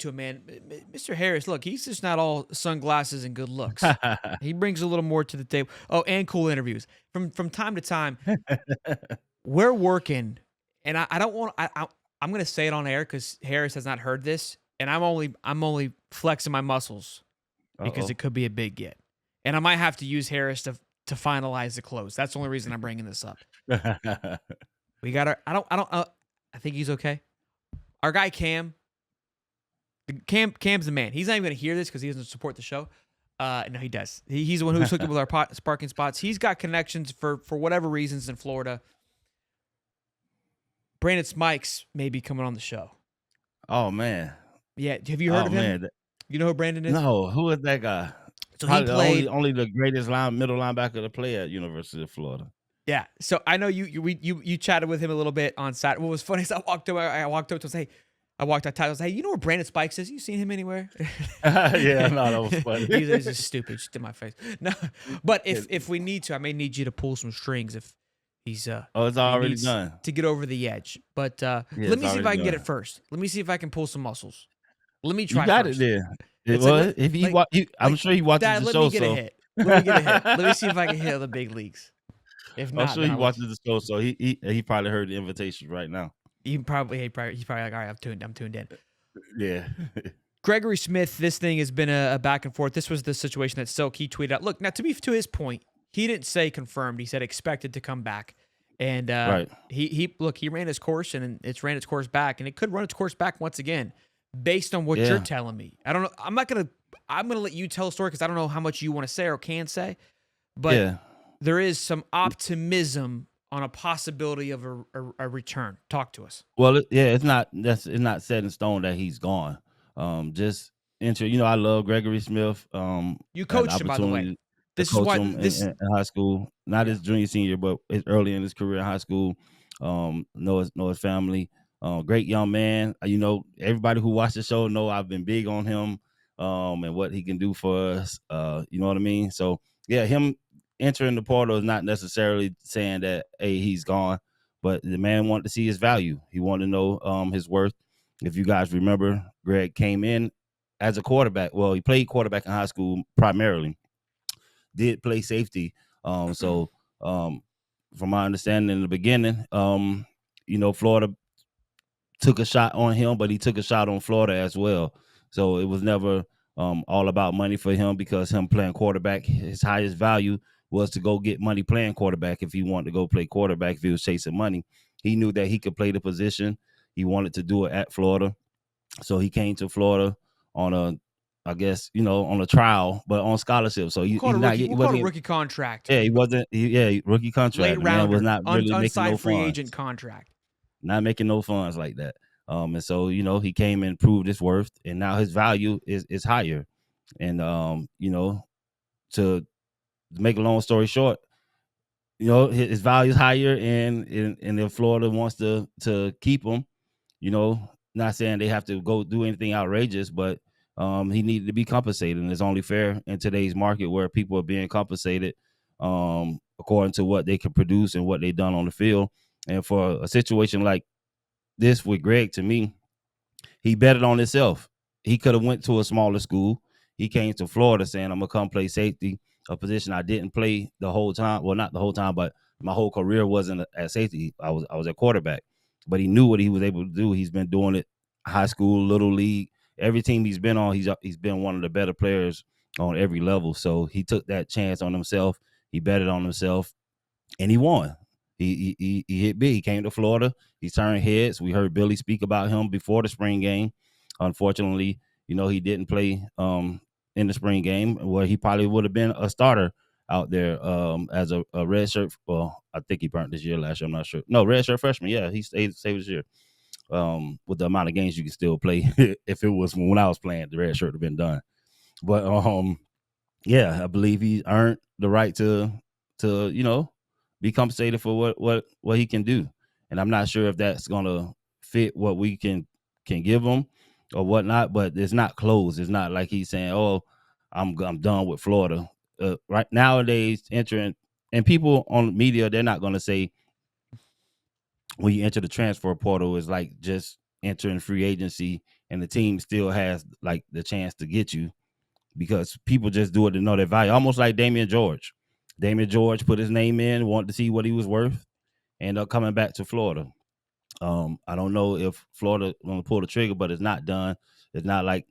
to him, man. Mr. Harris, look, he's just not all sunglasses and good looks. He brings a little more to the table. Oh, and cool interviews. From time to time, we're working, and I don't want I'm gonna say it on air because Harris has not heard this, and I'm only flexing my muscles because Uh-oh. it could be a big get, and I might have to use Harris to finalize the close. That's the only reason I'm bringing this up. We got our. I think he's okay. Our guy Cam's the man. He's not even gonna hear this because he doesn't support the show. No, he does. He's the one who's hooked up with our sparking spots. He's got connections for whatever reasons in Florida. Brandon Smikes may be coming on the show. Oh, man. Yeah, have you heard of him? Man. You know who Brandon is? No, who is that guy? So he Probably played. only the greatest middle linebacker to play at University of Florida. Yeah, so I know you chatted with him a little bit on Saturday. What was funny is I walked up to him and say, I was hey, you know where Brandon Spikes is? You seen him anywhere? Yeah, no, that was funny. He's just stupid, just in my face. No, but if we need to, I may need you to pull some strings if he's it's already done to get over the edge. But let me see if I can get it first. Let me see if I can pull some muscles. Let me try. You got first. it there. I'm sure he watches Dad, the show. Let me get a hit. Let me get a hit. Let me see if I can hit the big leagues. If not, I'm sure he watches the show, so he probably heard the invitation right now. He's probably like, all right, I'm tuned in. Yeah. Gregory Smith, this thing has been a back and forth. This was the situation that Silk, he tweeted out. Look, now to his point, he didn't say confirmed. He said expected to come back. And right. He ran his course and it's ran its course back, and it could run its course back once again based on what you're telling me. I don't know. I'm going to let you tell a story because I don't know how much you want to say or can say. But there is some optimism on a possibility of a return. Talk to us. Well, it's not set in stone that he's gone. Just I love Gregory Smith. You coached him, by the way. This is why in high school, not his junior, senior, but early in his career in high school. Know his family. Great young man. Everybody who watched the show know I've been big on him, and what he can do for us. You know what I mean? So yeah, him entering the portal is not necessarily saying that he's gone, but the man wanted to see his value. He wanted to know his worth. If you guys remember, Greg came in as a quarterback. Well, he played quarterback in high school primarily. Did play safety. So from my understanding in the beginning, Florida took a shot on him, but he took a shot on Florida as well. So it was never all about money for him, because him playing quarterback, his highest value was to go get money playing quarterback. If he wanted to go play quarterback, if he was chasing money, he knew that he could play the position. He wanted to do it at Florida. So he came to Florida on on a trial, but on scholarship. So he wasn't a rookie contract. Yeah, he wasn't. Rookie contract. Late rounder, was not really making no free funds. Agent contract. Not making no funds like that. And so he came and proved his worth, and now his value is higher. And to make a long story short, his value is higher, and if Florida wants to keep him, not saying they have to go do anything outrageous, but he needed to be compensated, and it's only fair in today's market where people are being compensated according to what they can produce and what they've done on the field. And for a situation like this with Greg, to me, he betted on himself. He could have went to a smaller school. He came to Florida saying, I'm going to come play safety, a position I didn't play the whole time. Well, not the whole time, but my whole career wasn't at safety. I was a quarterback. But he knew what he was able to do. He's been doing it high school, little league. Every team he's been on, he's been one of the better players on every level. So he took that chance on himself. He betted on himself, and he won. He hit big. He came to Florida. He turned heads. We heard Billy speak about him before the spring game. Unfortunately, he didn't play in the spring game, where he probably would have been a starter out there as a red shirt. Well, I think he burnt this year last year. I'm not sure. No, red shirt freshman. Yeah, he stayed this year. With the amount of games you can still play. If it was when I was playing, the red shirt would have been done. But I believe he earned the right to be compensated for what he can do. And I'm not sure if that's gonna fit what we can give him or whatnot, but it's not closed. It's not like he's saying, oh, I'm done with Florida. Right nowadays, entering, and people on media, they're not gonna say when you enter the transfer portal is like just entering free agency and the team still has like the chance to get you because people just do it to know their value. Almost like Damian George. Damian George put his name in, wanted to see what he was worth, end up coming back to Florida. I don't know if Florida going to pull the trigger, but it's not done. It's not like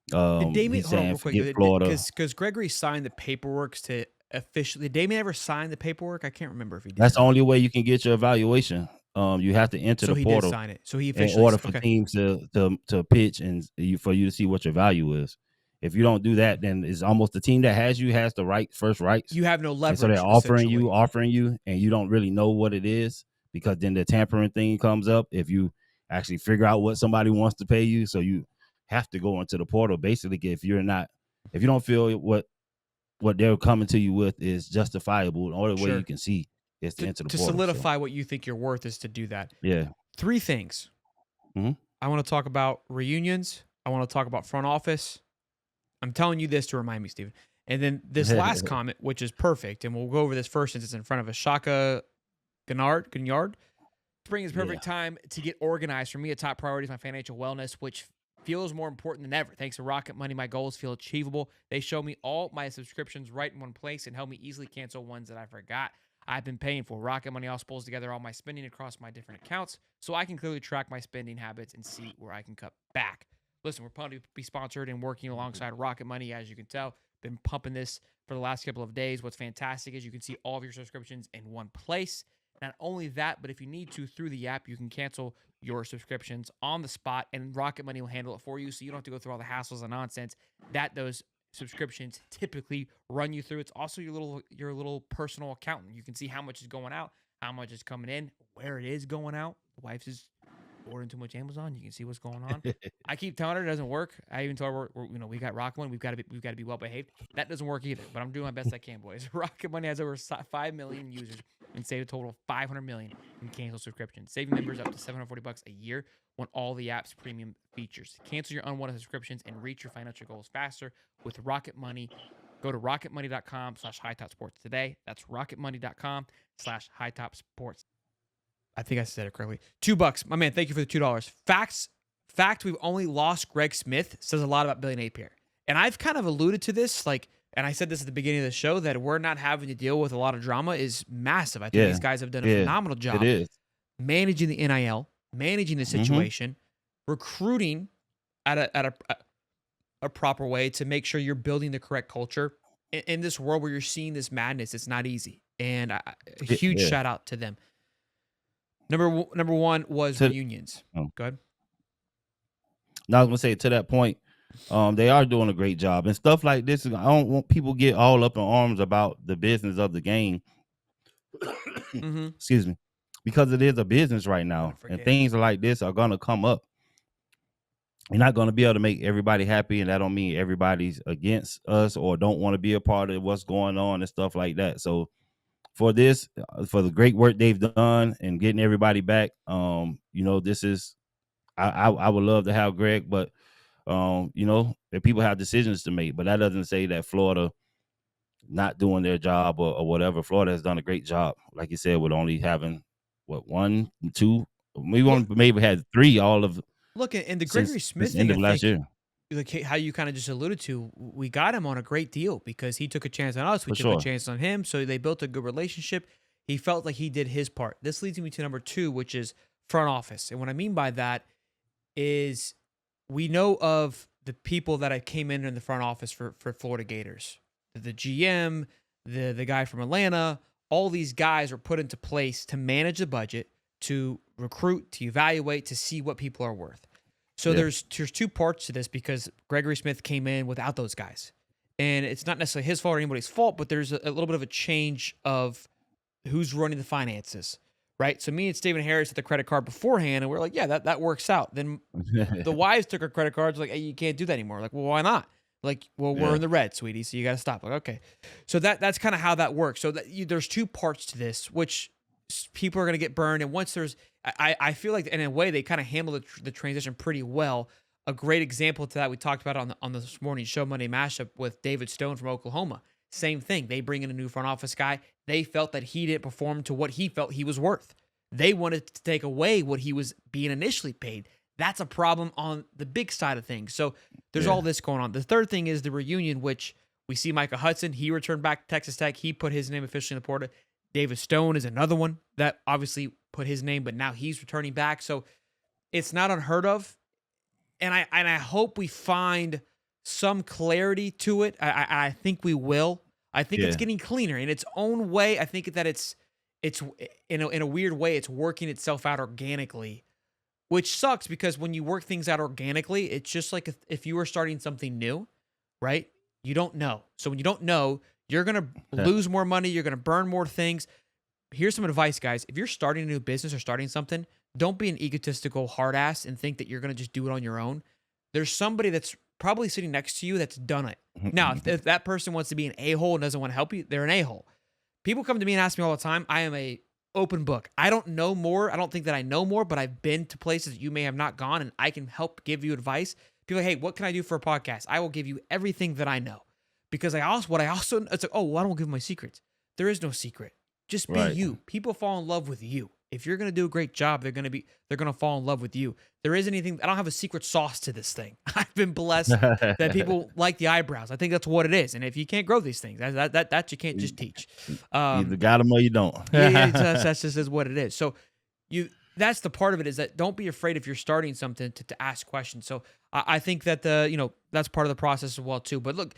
Did Damian he's hold on saying real quick? forget Florida. Because Gregory signed the paperwork to officially. Did Damian ever sign the paperwork? I can't remember if he did That's or the not. only way you can get your evaluation. You have to enter So the he did portal sign it. So he in officially order for okay. teams to pitch and for you to see what your value is. If you don't do that, then it's almost the team that has you has the first rights. You have no And so they're leverage essentially. offering you, and you don't really know what it is because then the tampering thing comes up if you actually figure out what somebody wants to pay you. So you have to go into the portal basically if you don't feel what they're coming to you with is justifiable. The only way you Sure. can see is to enter the To portal. So solidify what you think you're worth is to do that. yeah. 3 things. Mhm. I want to talk about reunions. I want to talk about front office. I'm telling you this to remind me, Steven. And then this last comment, which is perfect, and we'll go over this first since it's in front of a Shaka Ganyard. Spring is perfect time to get organized. For me, a top priority is my financial wellness, which feels more important than ever. Thanks to Rocket Money, my goals feel achievable. They show me all my subscriptions right in one place and help me easily cancel ones that I forgot I've been paying for. Rocket Money also pulls together all my spending across my different accounts so I can clearly track my spending habits and see where I can cut back. Listen, we're pumped to be sponsored and working alongside Rocket Money, as you can tell. Been pumping this for the last couple of days. What's fantastic is you can see all of your subscriptions in one place. Not only that, but if you need to, through the app, you can cancel your subscriptions on the spot, and Rocket Money will handle it for you, so you don't have to go through all the hassles and nonsense that those subscriptions typically run you through. It's also your little personal accountant. You can see how much is going out, how much is coming in, where it is going out. The wife's is ordering too much Amazon. You can see what's going on. I keep telling her it doesn't work. I even told her we got Rocket Money. We've got to be well behaved. That doesn't work either. But I'm doing my best I can, boys. Rocket Money has over 5 million users and saved a total of 500 million in canceled subscriptions, saving members up to $740 a year on all the app's premium features. Cancel your unwanted subscriptions and reach your financial goals faster with Rocket Money. Go to rocketmoney.com/hightopsports today. That's rocketmoney.com/hightopsports. I think I said it correctly. $2. My man, thank you for the $2. Fact, we've only lost Greg Smith says a lot about Billy Napier. And I've kind of alluded to this, and I said this at the beginning of the show, that we're not having to deal with a lot of drama is massive. I think these guys have done a phenomenal job It is. managing the NIL, managing the situation, recruiting at a proper way to make sure you're building the correct culture. In this world where you're seeing this madness, it's not easy. And a huge shout out to them. Number one was reunions. Go ahead. Now I was gonna say to that point, they are doing a great job and stuff like this. I don't want people get all up in arms about the business of the game. Excuse me, because it is a business right now, and things like this are gonna come up. You're not gonna be able to make everybody happy, and that don't mean everybody's against us or don't want to be a part of what's going on and stuff like that. So for this, for the great work they've done and getting everybody back, this is I would love to have Greg, but if people have decisions to make, but that doesn't say that Florida not doing their job or whatever. Florida has done a great job, like you said, with only having 1, 2, maybe had 3 all of. Look, and the Gregory Smith thing, end of last year. Like how you kind of just alluded to, we got him on a great deal because he took a chance on us. We took a chance on him. So they built a good relationship. He felt like he did his part. This leads me to number 2, which is front office. And what I mean by that is we know of the people that came in the front office for Florida Gators. The GM, the guy from Atlanta, all these guys are put into place to manage the budget, to recruit, to evaluate, to see what people are worth. So there's 2 parts to this because Gregory Smith came in without those guys. And it's not necessarily his fault or anybody's fault, but there's a little bit of a change of who's running the finances, right? So me and Stephen Harris had the credit card beforehand, and we're like, yeah, that works out. Then the wives took our credit cards, like, hey, you can't do that anymore. Like, well, why not? Like, well, we're in the red, sweetie, so you got to stop. Like, okay. So that's kind of how that works. So there's 2 parts to this, which people are going to get burned. And once I feel like in a way they kind of handled the transition pretty well. A great example to that we talked about on this morning's show, Monday Mashup, with David Stone from Oklahoma. Same thing. They bring in a new front office guy. They felt that he didn't perform to what he felt he was worth. They wanted to take away what he was being initially paid. That's a problem on the big side of things. So there's all Yeah. this going on. The third thing is the reunion, which we see Micah Hudson. He returned back to Texas Tech. He put his name officially in the portal. David Stone is another one that obviously put his name, but now he's returning back. So it's not unheard of. And I hope we find some clarity to it. I think we will. I think it's Yeah. getting cleaner in its own way. I think that it's in a weird way, it's working itself out organically, which sucks because when you work things out organically, it's just like if you were starting something new, right? You don't know. So when you don't know, you're gonna lose more money. You're gonna burn more things. Here's some advice, guys. If you're starting a new business or starting something, don't be an egotistical hard ass and think that you're going to just do it on your own. There's somebody that's probably sitting next to you that's done it. Now, if that person wants to be an a-hole and doesn't want to help you, they're an a-hole. People come to me and ask me all the time. I am a open book. I don't know more. I don't think that I know more, but I've been to places that you may have not gone, and I can help give you advice. People are like, hey, what can I do for a podcast? I will give you everything that I know. Because it's like, oh, well, I don't give my secrets. There is no secret. Just be Right. you. People fall in love with you. If you're gonna do a great job, they're gonna fall in love with you. There isn't anything. I don't have a secret sauce to this thing. I've been blessed that people like the eyebrows. I think that's what it is. And if you can't grow these things, that you can't just teach. You either got them or you don't. Yeah, that's just is what it is. So that's the part of it is that don't be afraid if you're starting something to ask questions. So I think that that's part of the process as well too. But look,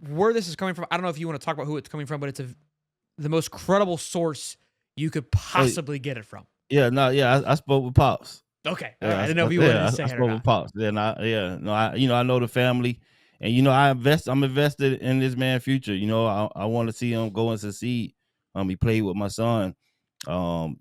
where this is coming from, I don't know if you want to talk about who it's coming from, but it's the most credible source you could possibly get it from. Yeah, no, yeah, I spoke with Pops. Okay. All Yeah, right. I didn't know if you wanted to say I it or spoke with not. Pops. Then I know the family, and I'm invested in this man's future. I want to see him go and succeed. He played with my son. I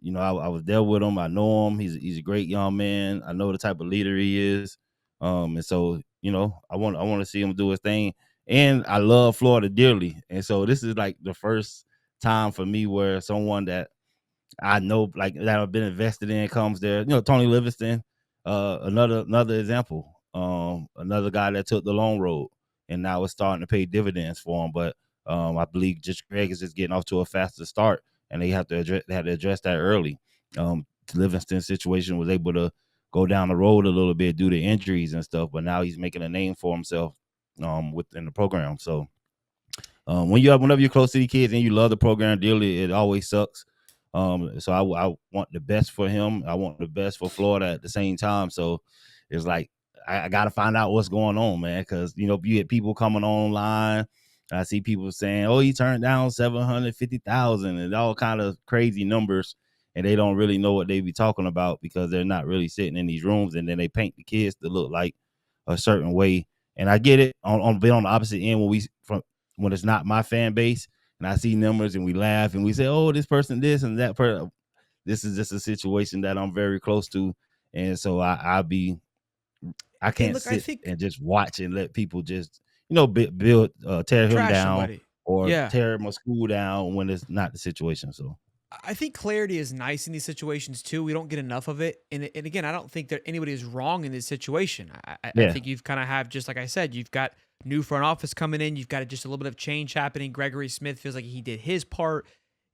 was there with him. I know him. He's a great young man. I know the type of leader he is. And so I want to see him do his thing. And I love Florida dearly. And so this is like the first time for me where someone that I know like that I've been invested in comes there. Tony Livingston, another example. Another guy that took the long road and now it's starting to pay dividends for him. But I believe just Greg is just getting off to a faster start, and they had to address that early. Livingston's situation was able to go down the road a little bit due to injuries and stuff, but now he's making a name for himself within the program. So whenever you're close to the kids and you love the program dearly, it always sucks. So I want the best for him. I want the best for Florida at the same time. So it's like I got to find out what's going on, man. Because you get people coming online. I see people saying, "Oh, he turned down 750,000 and all kind of crazy numbers," and they don't really know what they be talking about because they're not really sitting in these rooms. And then they paint the kids to look like a certain way. And I get it on being on the opposite end when it's not my fan base and I see numbers and we laugh and we say, oh, this person, this and that person. This is just a situation that I'm very close to. And so I And can't look, I sit think and just watch and let people just, tear him trash down somebody. or Yeah. tear my school down when it's not the situation. So I think clarity is nice in these situations too. We don't get enough of it. And again, I don't think that anybody is wrong in this situation. I yeah, think you've kind of have, just like I said, you've got new front office coming in. You've got just a little bit of change happening. Gregory Smith feels like he did his part.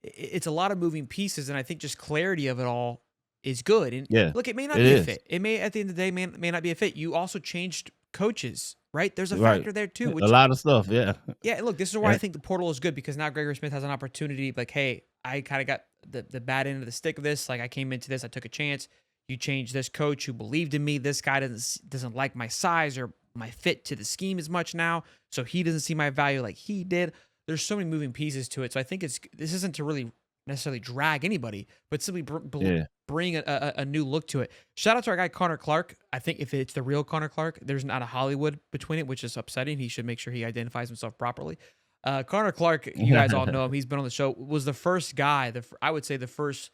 It's a lot of moving pieces. And I think just clarity of it all is good. And yeah, look, it may not it be a is. fit. It may, at the end of the day, may not be a fit. You also changed coaches, right? There's a Right. factor there too, A which lot of stuff. Yeah. yeah, and look, this is why I And- think the portal is good because now Gregory Smith has an opportunity. Like, hey, I kind of got the bad end of the stick of this. Like, I came into this, I took a chance. You changed this coach who believed in me. This guy doesn't like my size or my fit to the scheme as much now, so he doesn't see my value like he did. There's so many moving pieces to it, so I think this isn't to really necessarily drag anybody, but simply yeah. bring a new look to it. Shout out to our guy Connor Clark. I think if it's the real Connor Clark, there's not a Hollywood between it, which is upsetting. He should make sure he identifies himself properly. Connor Clark, you guys all know him. He's been on the show. Was the first guy, I would say the first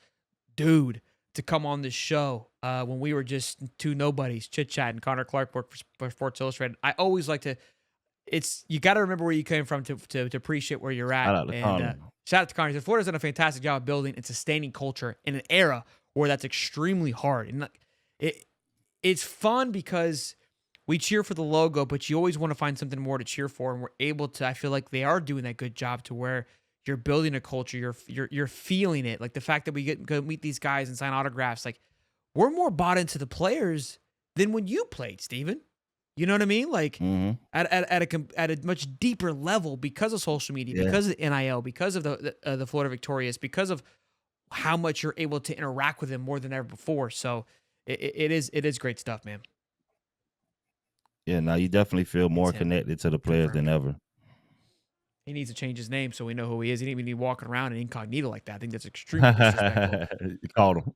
dude to come on this show when we were just two nobodies chit chatting. Connor Clark worked for Sports Illustrated. I always like to. You got to remember where you came from to appreciate where you're at. Shout out to And Connor. shout out to Connor. Florida's done a fantastic job of building and sustaining culture in an era where that's extremely hard. And it's fun because we cheer for the logo, but you always want to find something more to cheer for. And we're able to. I feel like they are doing that good job to where you're building a culture. You're feeling it. Like the fact that we go meet these guys and sign autographs. Like we're more bought into the players than when you played, Steven. You know what I mean? Like Mhm. at a much deeper level because of social media, Yeah. because of the NIL, because of the Florida Victorious, because of how much you're able to interact with them more than ever before. So it is great stuff, man. Yeah, now you definitely feel It's more him. connected to the players than Confirmed. ever. He needs to change his name so we know who he is. He didn't even be walking around in incognito like that. I think that's extremely disrespectful. Called him.